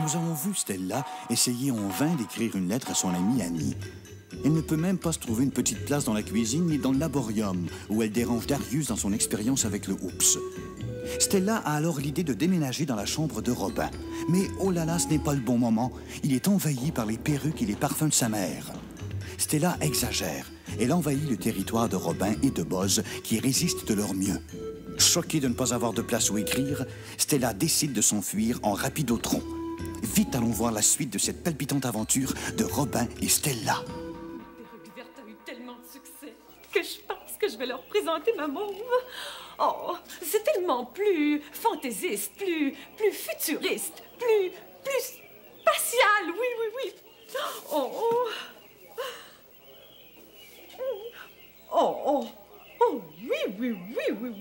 Nous avons vu Stella essayer en vain d'écrire une lettre à son amie Annie. Elle ne peut même pas se trouver une petite place dans la cuisine ni dans le laborium, où elle dérange Darius dans son expérience avec le Oops. Stella a alors l'idée de déménager dans la chambre de Robin. Mais oh là là, ce n'est pas le bon moment. Il est envahi par les perruques et les parfums de sa mère. Stella exagère. Elle envahit le territoire de Robin et de Buzz, qui résistent de leur mieux. Choquée de ne pas avoir de place où écrire, Stella décide de s'enfuir en rapidotron. Vite, allons voir la suite de cette palpitante aventure de Robin et Stella. Perruque verte a eu tellement de succès que je pense que je vais leur présenter ma mauve. Oh, c'est tellement plus fantaisiste, plus futuriste, plus spatial, oui. Oh,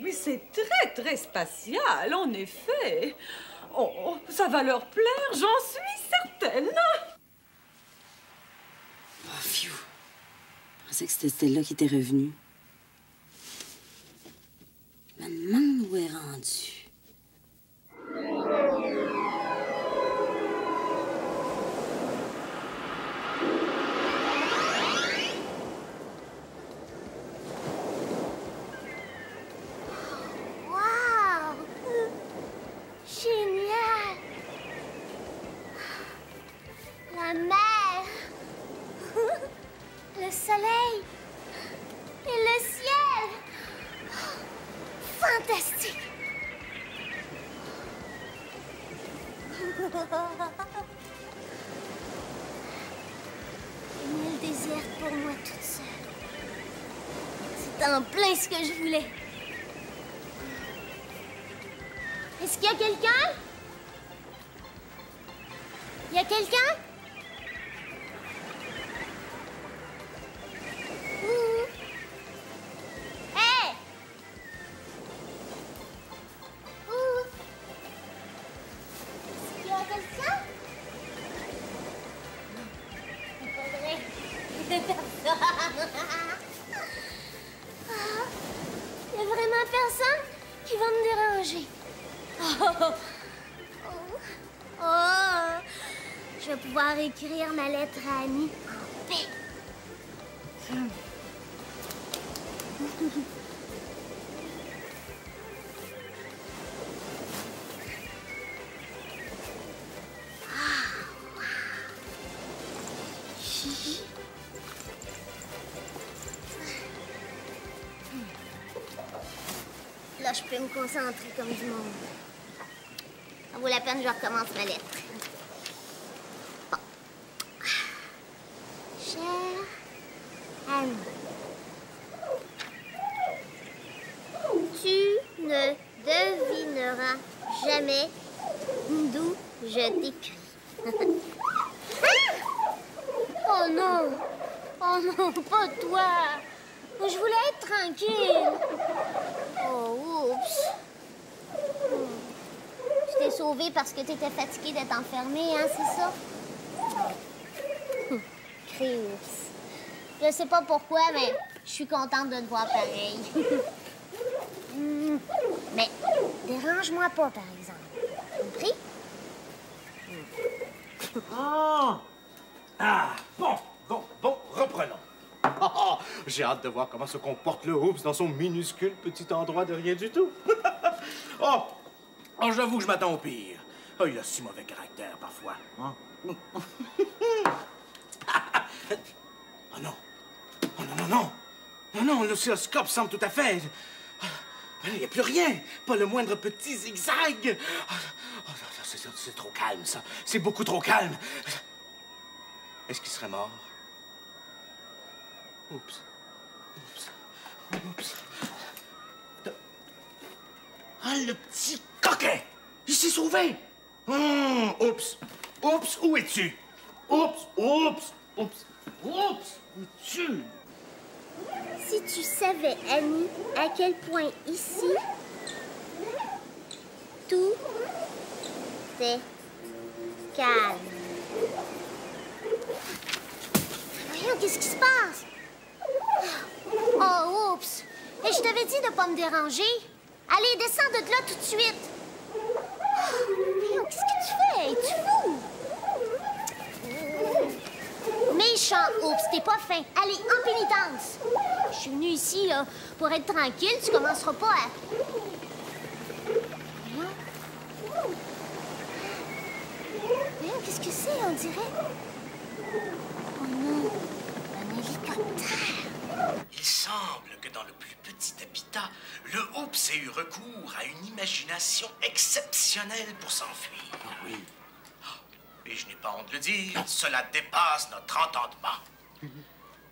oui, c'est très spatial, en effet. Oh, ça va leur plaire, j'en suis certaine. Oh, phew. Je pensais que c'était Stella qui était revenue. Je me demande où elle est rendue. La mer, le soleil et le ciel. Fantastique. Une île déserte pour moi toute seule. C'est en plein ce que je voulais. Est-ce qu'il y a quelqu'un? Il y a quelqu'un? Hey! Est-ce qu'il y a quelqu'un? C'est pas vrai. Il y a vraiment personne qui va me déranger. Je vais pouvoir écrire ma lettre à Annie en paix. Là, je peux me concentrer comme du monde. Ça vaut la peine, je recommence ma lettre. Bon. Chère Annie, tu ne devineras jamais d'où je t'écris. Oh non! Oh non, pas toi! Je voulais être tranquille. Oh, oups. Tu t'es sauvée parce que t'étais fatiguée d'être enfermée, hein, c'est ça? Oups. Je sais pas pourquoi, mais je suis contente de te voir pareil. Mais dérange-moi pas, par exemple. Compris? Bon, reprenons. J'ai hâte de voir comment se comporte le Oops dans son minuscule petit endroit de rien du tout. J'avoue que je m'attends au pire. Oh, il a si mauvais caractère parfois. Hein? Oh non. Oh non. Non, l'oscilloscope semble tout à fait... Il n'y a plus rien. Pas le moindre petit zigzag. C'est trop calme, ça. C'est beaucoup trop calme. Est-ce qu'il serait mort? Oups. Ah, le petit coquet! Il s'est sauvé! Oups, où es-tu? Oups, où es-tu? Si tu savais, Annie, à quel point ici, tout est calme. Voyons, qu'est-ce qui se passe? Oh, oups! Et je t'avais dit de pas me déranger. Allez, descends de là tout de suite. Voyons, qu'est-ce que tu fais? Es-tu fou? t'es pas fin. Allez, en pénitence. Je suis venue ici pour être tranquille. Tu commenceras pas à... Voyons. Voyons, qu'est-ce que c'est, on dirait? Oh non, un hélicoptère. Il semble que dans le plus petit habitat, le Oops ait eu recours à une imagination exceptionnelle pour s'enfuir. Oui. Et je n'ai pas honte de le dire, cela dépasse notre entendement.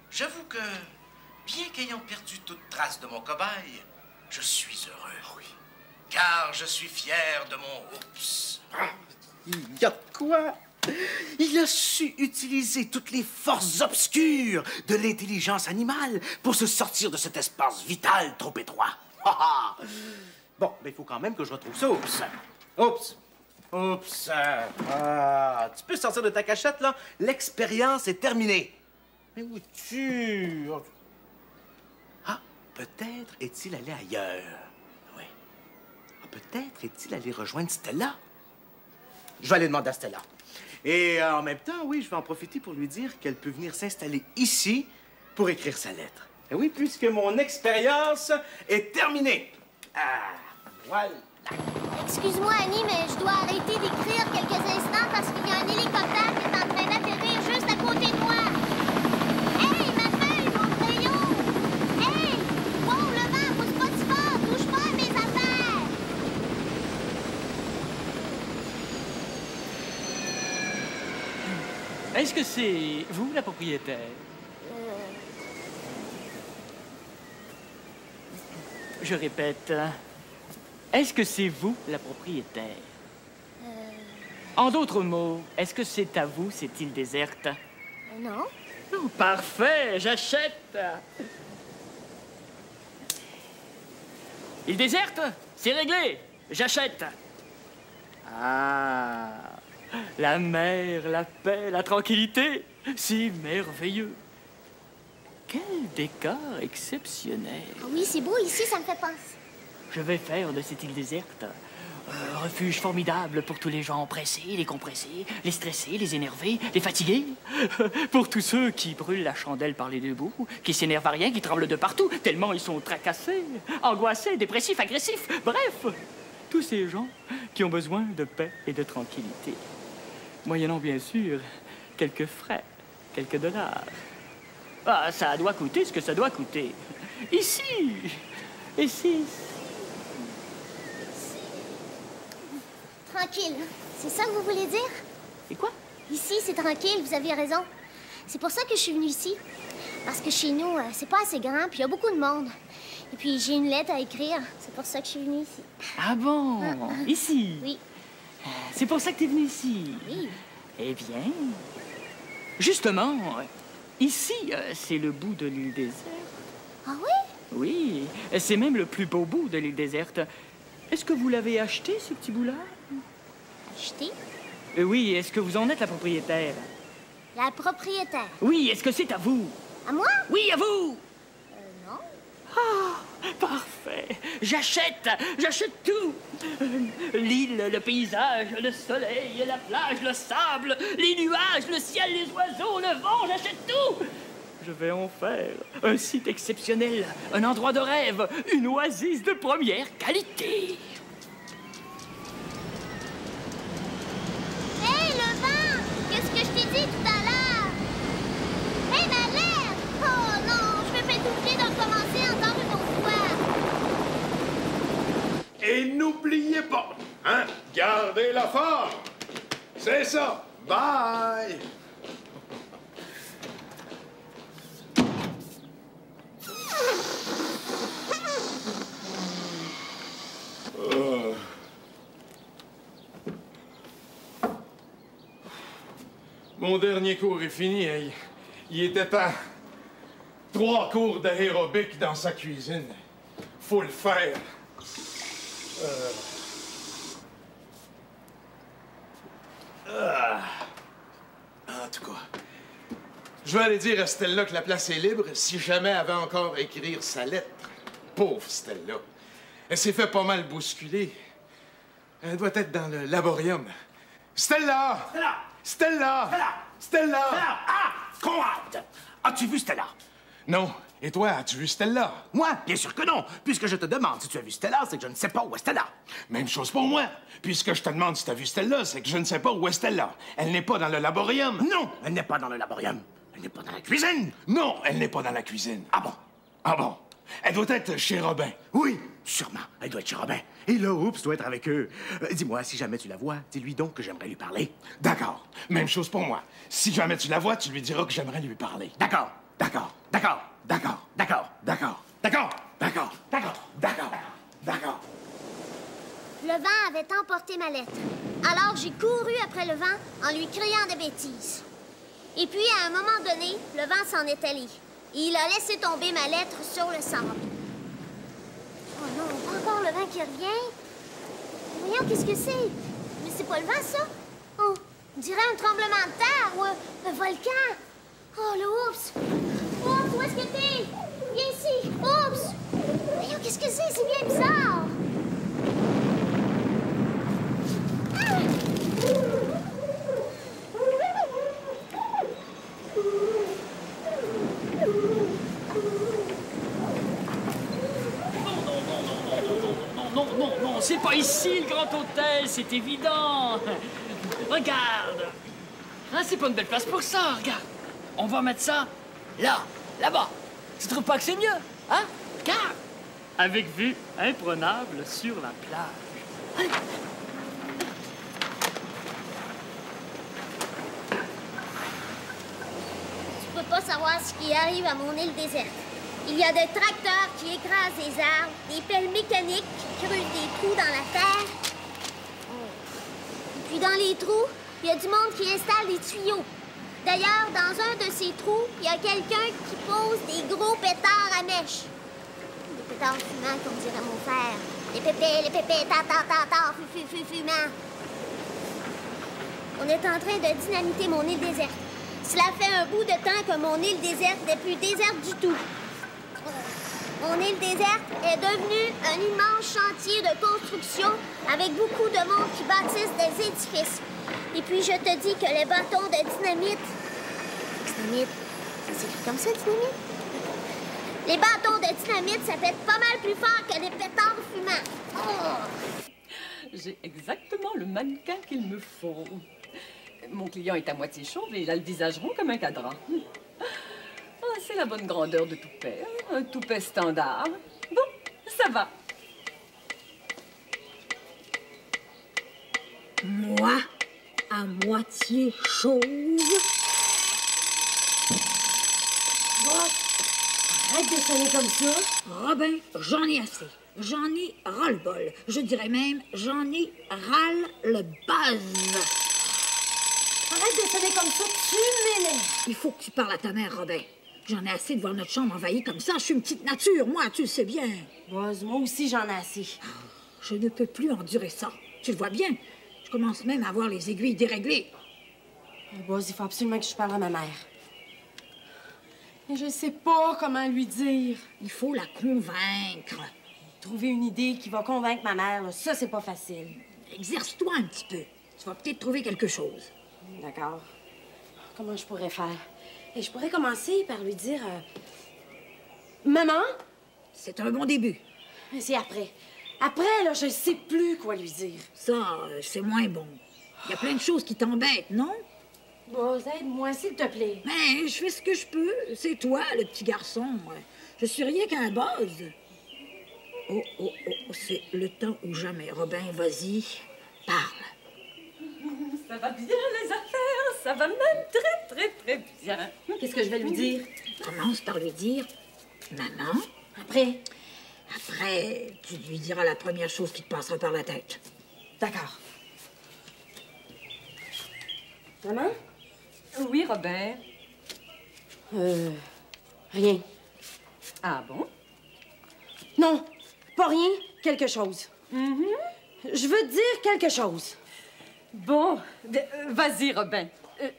J'avoue que, bien qu'ayant perdu toute trace de mon cobaye, je suis heureux. Oui. Car je suis fier de mon Oops. Il y a de quoi? Il a su utiliser toutes les forces obscures de l'intelligence animale pour se sortir de cet espace vital trop étroit. Bon, mais il faut quand même que je retrouve ça. Oups. Oups. Oups. Ah, tu peux sortir de ta cachette, là? L'expérience est terminée. Mais où es-tu? Ah, peut-être est-il allé ailleurs. Oui. Ah, peut-être est-il allé rejoindre Stella. Je vais aller demander à Stella. Et en même temps, oui, je vais en profiter pour lui dire qu'elle peut venir s'installer ici pour écrire sa lettre. Et oui, puisque mon expérience est terminée. Ah, voilà. Excuse-moi, Annie, mais je dois arrêter d'écrire quelques instants parce qu'il y a un hélicoptère qui est en train d'atterrir juste à côté de moi. Hey, ma feuille, mon crayon! Hey! Wow, le vent, pousse pas si fort, touche pas à mes affaires! Est-ce que c'est vous, la propriétaire? Je répète, est-ce que c'est vous, la propriétaire? En d'autres mots, est-ce que c'est à vous, cette île déserte? Non. Oh, parfait, j'achète. Île déserte, c'est réglé, j'achète. Ah, la mer, la paix, la tranquillité, c'est merveilleux. Quel décor exceptionnel. Ah oui, c'est beau ici, ça me fait penser. Je vais faire de cette île déserte un refuge formidable pour tous les gens pressés, les compressés, les stressés, les énervés, les fatigués. Pour tous ceux qui brûlent la chandelle par les deux bouts, qui s'énervent à rien, qui tremblent de partout, tellement ils sont tracassés, angoissés, dépressifs, agressifs. Bref, tous ces gens qui ont besoin de paix et de tranquillité. Moyennant, bien sûr, quelques frais, quelques dollars. Ah, ça doit coûter ce que ça doit coûter. Ici, Tranquille, c'est ça que vous voulez dire? Et quoi? Ici, c'est tranquille, vous aviez raison. C'est pour ça que je suis venue ici. Parce que chez nous, c'est pas assez grand, puis il y a beaucoup de monde. Et puis, j'ai une lettre à écrire. C'est pour ça que je suis venue ici. Ah bon? Ici? Oui. C'est pour ça que t'es venu ici? Oui. Eh bien, justement, ici, c'est le bout de l'île déserte. Ah oui? Oui, c'est même le plus beau bout de l'île déserte. Est-ce que vous l'avez acheté, ce petit bout-là? Acheté? Oui, est-ce que vous en êtes la propriétaire? La propriétaire. Oui, est-ce que c'est à vous? À moi? Oui, à vous! Non. Ah, parfait. J'achète tout. L'île, le paysage, le soleil, la plage, le sable, les nuages, le ciel, les oiseaux, le vent, j'achète tout. Je vais en faire un site exceptionnel, un endroit de rêve, une oasis de première qualité. Hé, le vent! Qu'est-ce que je t'ai dit tout à l'heure? Hé, ma lettre! Oh non, je vais pas être obligée de recommencer encore une autre fois. Et n'oubliez pas, hein, gardez la forme. C'est ça. Bye! Mon dernier cours est fini. Hein. Il était temps. 3 cours d'aérobic dans sa cuisine. Faut le faire. En tout cas, je vais aller dire à Stella que la place est libre si jamais elle veut encore écrire sa lettre. Pauvre Stella. Elle s'est fait pas mal bousculer. Elle doit être dans le laborium. Stella! Stella! Stella! Stella! Stella! Stella! Ah! Conrad! As-tu vu Stella? Non. Et toi, as-tu vu Stella? Moi? Bien sûr que non. Puisque je te demande si tu as vu Stella, c'est que je ne sais pas où est Stella. Même chose pour moi. Puisque je te demande si t'as vu Stella, c'est que je ne sais pas où est Stella. Elle n'est pas dans le laborium. Non, elle n'est pas dans le laborium. Elle n'est pas dans la cuisine. Non, elle n'est pas dans la cuisine. Ah bon? Ah bon? Elle doit être chez Robin. Oui, sûrement. Elle doit être chez Robin. Et là, oups, doit être avec eux. Dis-moi, si jamais tu la vois, dis-lui donc que j'aimerais lui parler. D'accord. Même chose pour moi. Si jamais tu la vois, tu lui diras que j'aimerais lui parler. D'accord, d'accord, d'accord, D'accord. d'accord, D'accord. d'accord, D'accord. d'accord. D'accord. D'accord. Le vent avait emporté ma lettre. Alors j'ai couru après le vent en lui criant des bêtises. Et puis, à un moment donné, le vent s'en est allé. Et il a laissé tomber ma lettre sur le sable. Oh non, pas encore le vent qui revient. Voyons, qu'est-ce que c'est? Mais c'est pas le vent, ça? Oh, on dirait un tremblement de terre ou un volcan. Oh, le oups! Oups, où est-ce que t'es? Viens ici! Oups! Voyons, qu'est-ce que c'est? C'est bien bizarre! Ah! Non, c'est pas ici le Grand Hôtel, c'est évident. Regarde. Hein, c'est pas une belle place pour ça, regarde. On va mettre ça là, là-bas. Tu trouves pas que c'est mieux, hein? Regarde. Avec vue imprenable sur la plage. Tu peux pas savoir ce qui arrive à mon île déserte. Il y a des tracteurs qui écrasent des arbres, des pelles mécaniques qui creusent des trous dans la terre. Et puis dans les trous, il y a du monde qui installe des tuyaux. D'ailleurs, dans un de ces trous, il y a quelqu'un qui pose des gros pétards à mèche. Des pétards fumants, comme dirait mon père. Les pépés, ta, fumants. On est en train de dynamiter mon île déserte. Cela fait un bout de temps que mon île déserte n'est plus déserte du tout. Mon île déserte est devenue un immense chantier de construction avec beaucoup de monde qui bâtissent des édifices. Et puis je te dis que les bâtons de dynamite... Dynamite? Ça s'écrit comme ça, dynamite? Les bâtons de dynamite, ça pète pas mal plus fort que les pétards fumants. Oh! J'ai exactement le mannequin qu'il me faut. Mon client est à moitié chauve et il a le visage rond comme un cadran. Ah, c'est la bonne grandeur de toupet. Un toupet standard. Bon, ça va. Moi, à moitié chauve. Bon, arrête de sonner comme ça. Robin, j'en ai assez. J'en ai ras-le-bol. Je dirais même, j'en ai ras-le-buzz. Arrête de sonner comme ça, tu m'énerves. Il faut que tu parles à ta mère, Robin. J'en ai assez de voir notre chambre envahie comme ça. Je suis une petite nature, moi, tu le sais bien. Buzz, moi aussi, j'en ai assez. Je ne peux plus endurer ça. Tu le vois bien. Je commence même à avoir les aiguilles déréglées. Buzz, il faut absolument que je parle à ma mère. Mais je sais pas comment lui dire. Il faut la convaincre. Trouver une idée qui va convaincre ma mère, là, ça, c'est pas facile. Exerce-toi un petit peu. Tu vas peut-être trouver quelque chose. D'accord. Comment je pourrais faire? Et je pourrais commencer par lui dire... Maman? C'est un bon début. Mais c'est après. Après, là, je sais plus quoi lui dire. Ça, c'est moins bon. Il y a plein de choses qui t'embêtent, non? Buzz, aide-moi, s'il te plaît. Mais je fais ce que je peux. C'est toi, le petit garçon. Je suis rien qu'un Buzz. Oh, c'est le temps ou jamais. Robin, vas-y, parle. Ça va bien, les affaires. Ça va même très bien. Qu'est-ce que je vais lui dire? Commence par lui dire « Maman ». Après? Après, tu lui diras la première chose qui te passera par la tête. D'accord. Maman? Oui, Robert. Rien. Ah bon? Non, pas rien, quelque chose. Je veux te dire quelque chose. Bon, vas-y, Robin.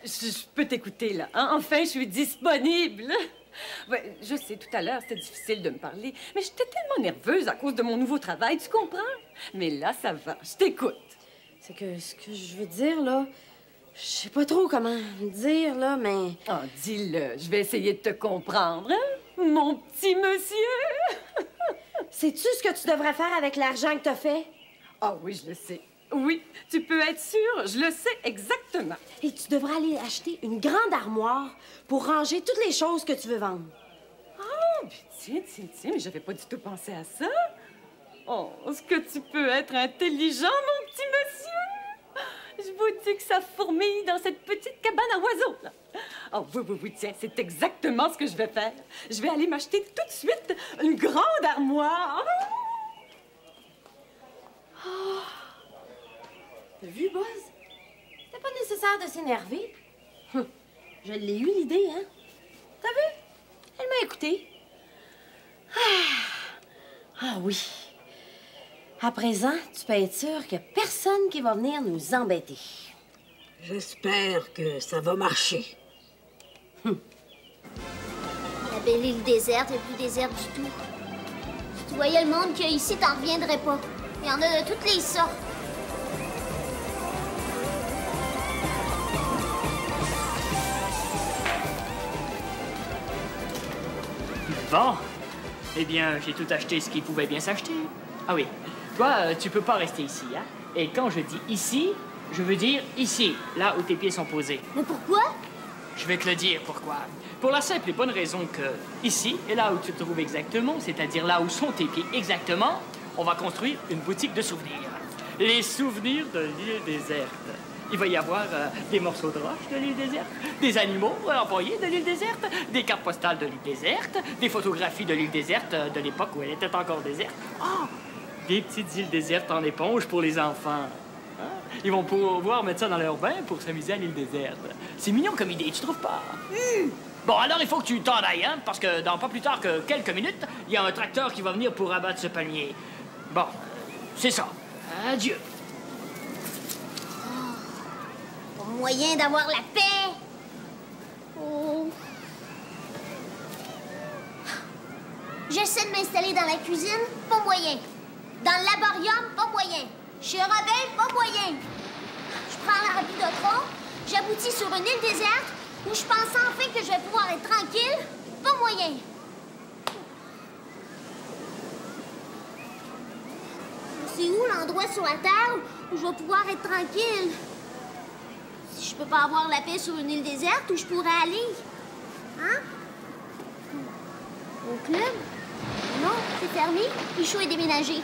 Je peux t'écouter, là. Hein? Enfin, je suis disponible. Ouais, je sais, tout à l'heure, c'était difficile de me parler, mais j'étais tellement nerveuse à cause de mon nouveau travail, tu comprends? Mais là, ça va. Je t'écoute. C'est que ce que je veux dire, là, Je sais pas trop comment le dire, là, mais... Oh, dis-le, je vais essayer de te comprendre, hein, mon petit monsieur. Sais-tu ce que tu devrais faire avec l'argent que t'as fait? Ah oui, je le sais. Oui, tu peux être sûre, je le sais exactement. Et tu devrais aller acheter une grande armoire pour ranger toutes les choses que tu veux vendre. Oh, tiens, mais j'avais pas du tout pensé à ça. Oh, est-ce que tu peux être intelligent, mon petit monsieur? Je vous dis que ça fourmille dans cette petite cabane à oiseaux, là. Oh, oui, tiens, c'est exactement ce que je vais faire. Je vais aller m'acheter tout de suite une grande armoire. Oh. T'as vu, Buzz? C'était pas nécessaire de s'énerver. Je l'ai eu, l'idée, hein? T'as vu? Elle m'a écouté. Ah oui. À présent, tu peux être sûr qu'il n'y a personne qui va venir nous embêter. J'espère que ça va marcher. La belle île déserte est plus déserte du tout. Si tu voyais le monde qu'il y a ici, t'en reviendrais pas. Il y en a de toutes les sortes. Bon. Eh bien, j'ai tout acheté ce qui pouvait bien s'acheter. Ah oui. Toi, tu peux pas rester ici, hein? Et quand je dis ici, je veux dire ici, là où tes pieds sont posés. Mais pourquoi? Je vais te le dire pourquoi. Pour la simple et bonne raison que ici, et là où tu te trouves exactement, c'est-à-dire là où sont tes pieds exactement, on va construire une boutique de souvenirs. Les souvenirs de l'île déserte. Il va y avoir des morceaux de roche de l'île déserte, des animaux employés de l'île déserte, des cartes postales de l'île déserte, des photographies de l'île déserte de l'époque où elle était encore déserte. Oh! Des petites îles désertes en éponge pour les enfants. Hein? Ils vont pouvoir mettre ça dans leur bain pour s'amuser à l'île déserte. C'est mignon comme idée, tu trouves pas? Bon, alors il faut que tu t'en ailles, hein, parce que dans pas plus tard que quelques minutes, il y a un tracteur qui va venir pour abattre ce palmier. Bon, c'est ça. Adieu. Pas moyen d'avoir la paix. Oh. J'essaie de m'installer dans la cuisine, pas moyen. Dans le laborium, pas moyen. Chez Robin, pas moyen. Je prends la rapide de tronc, j'aboutis sur une île déserte où je pense enfin que je vais pouvoir être tranquille, pas moyen. C'est où l'endroit sur la Terre où je vais pouvoir être tranquille? Si je peux pas avoir la paix sur une île déserte, où je pourrais aller? Hein? Au club? Non, c'est fermé. Pichou est déménagé.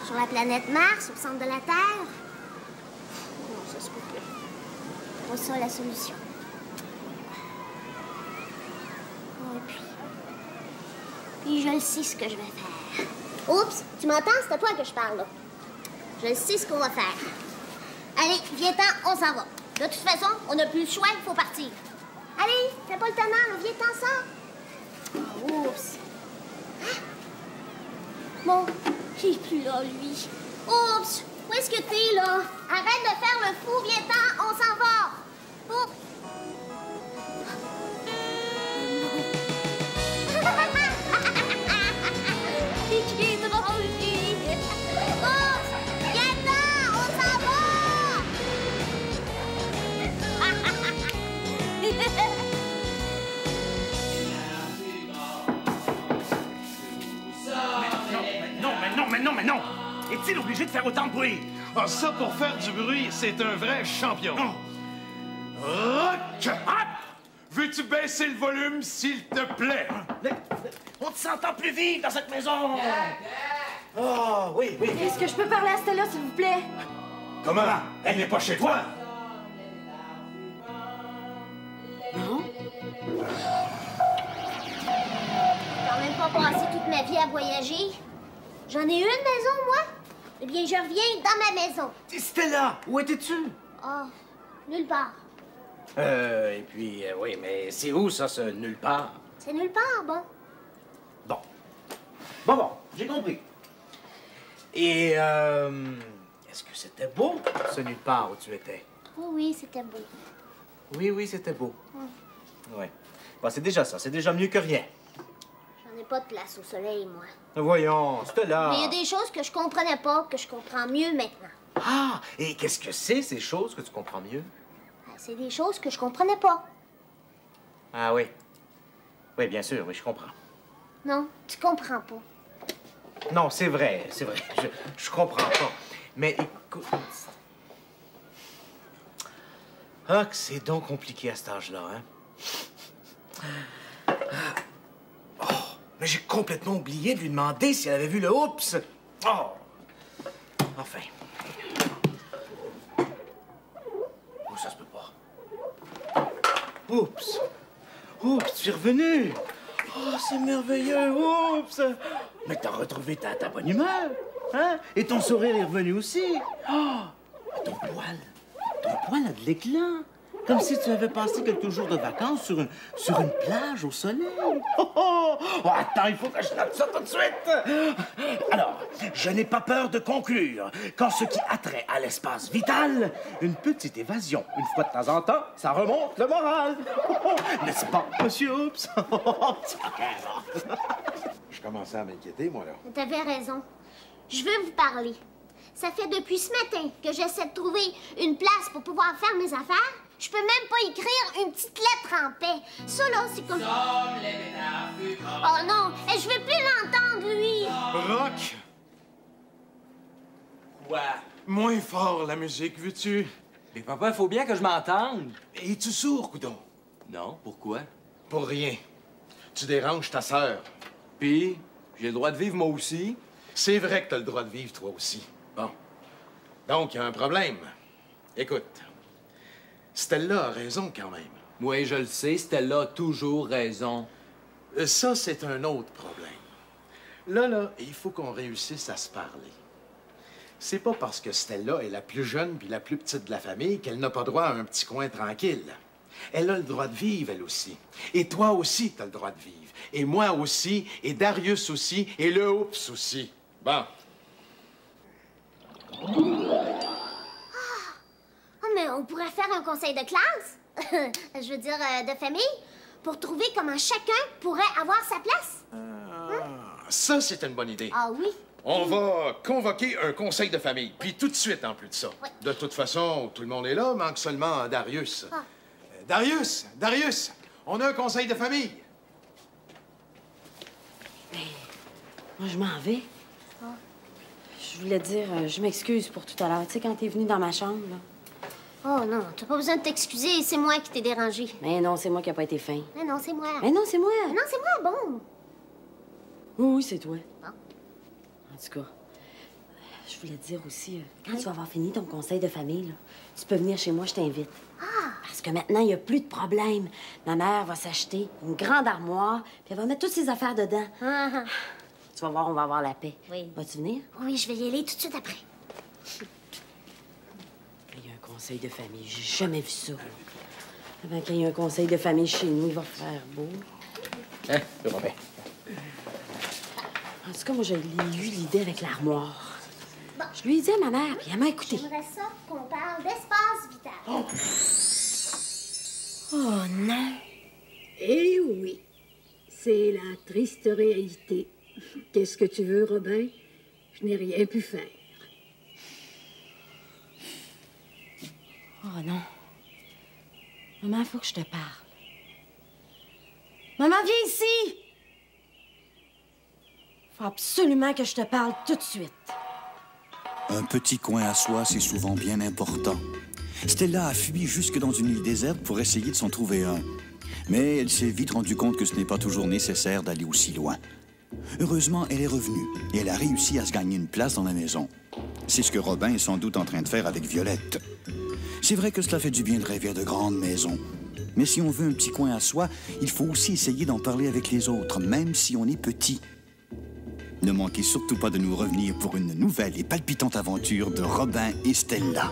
Sur la planète Mars, au centre de la Terre? Non, ça se peut plus. Pas ça la solution. Oh, et puis je le sais ce que je vais faire. Oups, tu m'entends? C'est à toi que je parle, là. Je sais ce qu'on va faire. Allez, viens-t'en, on s'en va. De toute façon, on n'a plus le choix, il faut partir. Allez, fais pas le tannant, là, viens-t'en, ça. Oh, oups. Hein? Bon, il est plus là, lui. Oups, où est-ce que t'es, là? Arrête de faire le fou, viens-t'en, on s'en va. Oups. Il est drôle, lui. Oups, viens-t'en, on s'en va. Mais non! Est-il obligé de faire autant de bruit? Ah, ça, pour faire du bruit, c'est un vrai champion. Rock! Veux-tu baisser le volume, s'il te plaît? On te s'entend plus vite dans cette maison! Oh, oui. Est-ce que je peux parler à Stella, s'il vous plaît? Comment? Elle n'est pas chez toi? Non. J'ai quand même pas passé toute ma vie à voyager. J'en ai une maison, moi. Eh bien, je reviens dans ma maison. Stella, où étais-tu? Oh, nulle part. Et puis, oui, mais c'est où, ça, ce nulle part? C'est nulle part, bon. Bon, j'ai compris. Et, est-ce que c'était beau, ce nulle part où tu étais? Oh oui, c'était beau. Oui, c'était beau. Oui. Bon, c'est déjà ça, c'est déjà mieux que rien. J'en ai pas de place au soleil, moi. Voyons, Stella. Mais il y a des choses que je comprenais pas, que je comprends mieux maintenant. Ah, et qu'est-ce que c'est, ces choses que tu comprends mieux? C'est des choses que je comprenais pas. Ah oui. Oui, bien sûr, oui, je comprends. Non, tu comprends pas. Non, c'est vrai, je comprends pas. Mais écoute... Ah, que c'est donc compliqué à cet âge-là, hein? Oh, mais j'ai complètement oublié de lui demander si elle avait vu le Oups. Oh! Enfin. Oh, ça se peut pas. Oups! Oups, tu es revenu! Oh, c'est merveilleux, Oups! Mais t'as retrouvé ta bonne humeur, hein? Et ton sourire est revenu aussi. Oh! Ton poil a de l'éclat. Comme si tu avais passé quelques jours de vacances sur une plage au soleil. Oh, oh! Oh, attends, il faut que je note ça tout de suite. Alors, je n'ai pas peur de conclure qu'en ce qui a trait à l'espace vital, une petite évasion, une fois de temps en temps, ça remonte le moral. Oh, oh! N'est-ce pas, monsieur Oups? Je commençais à m'inquiéter, moi, là. T'avais raison. Je veux vous parler. Ça fait depuis ce matin que j'essaie de trouver une place pour pouvoir faire mes affaires. Je peux même pas écrire une petite lettre en paix. Ça, là, c'est comme... Oh non, je veux plus l'entendre, lui. Rock! Quoi? Moins fort, la musique, veux-tu? Mais papa, il faut bien que je m'entende. Es-tu sourd, coudon? Non, pourquoi? Pour rien. Tu déranges ta sœur. Puis, j'ai le droit de vivre moi aussi. C'est vrai que t'as le droit de vivre, toi aussi. Bon. Donc, il y a un problème. Écoute, Stella a raison quand même. Oui, je le sais, Stella a toujours raison. Ça, c'est un autre problème. Là, il faut qu'on réussisse à se parler. C'est pas parce que Stella est la plus jeune puis la plus petite de la famille qu'elle n'a pas droit à un petit coin tranquille. Elle a le droit de vivre, elle aussi. Et toi aussi, t'as le droit de vivre. Et moi aussi, et Darius aussi, et le Oups aussi. Bon. Oh, mais on pourrait faire un conseil de classe. Je veux dire, de famille, pour trouver comment chacun pourrait avoir sa place. Ça, c'est une bonne idée. Ah oui? On va convoquer un conseil de famille, puis tout de suite en plus de ça. Oui. De toute façon, tout le monde est là, manque seulement Darius. Ah. Darius, on a un conseil de famille. Moi, je m'en vais. Je voulais dire, je m'excuse pour tout à l'heure. Tu sais, quand t'es venu dans ma chambre, là. Oh non, t'as pas besoin de t'excuser, c'est moi qui t'ai dérangé. Mais non, c'est moi qui a pas été fin. Mais non, c'est moi. Mais non, c'est moi. Mais non, c'est moi, bon. Oui, c'est toi. Bon. En tout cas, je voulais te dire aussi, quand tu vas avoir fini ton conseil de famille, là, tu peux venir chez moi, je t'invite. Ah! Parce que maintenant, il n'y a plus de problème. Ma mère va s'acheter une grande armoire, puis elle va mettre toutes ses affaires dedans. Ah, ah. Tu vas voir, on va avoir la paix. Oui. Vas-tu venir? Oui, je vais y aller tout de suite après. Il y a un conseil de famille. J'ai jamais vu ça. Avant qu'il y ait un conseil de famille chez nous, il va faire beau. Hein, c'est pas bien. En tout cas, moi, j'ai eu l'idée avec l'armoire. Bon. Je lui ai dit à ma mère, puis elle m'a écouté. J'aimerais ça qu'on parle d'espace vital. Oh non! Eh oui, c'est la triste réalité. Qu'est-ce que tu veux, Robin? Je n'ai rien pu faire. Oh non. Maman, il faut que je te parle. Maman, viens ici! Faut absolument que je te parle tout de suite. Un petit coin à soi, c'est souvent bien important. Stella a fui jusque dans une île déserte pour essayer de s'en trouver un. Mais elle s'est vite rendue compte que ce n'est pas toujours nécessaire d'aller aussi loin. Heureusement, elle est revenue et elle a réussi à se gagner une place dans la maison. C'est ce que Robin est sans doute en train de faire avec Violette. C'est vrai que cela fait du bien de rêver à de grandes maisons. Mais si on veut un petit coin à soi, il faut aussi essayer d'en parler avec les autres, même si on est petit. Ne manquez surtout pas de nous revenir pour une nouvelle et palpitante aventure de Robin et Stella.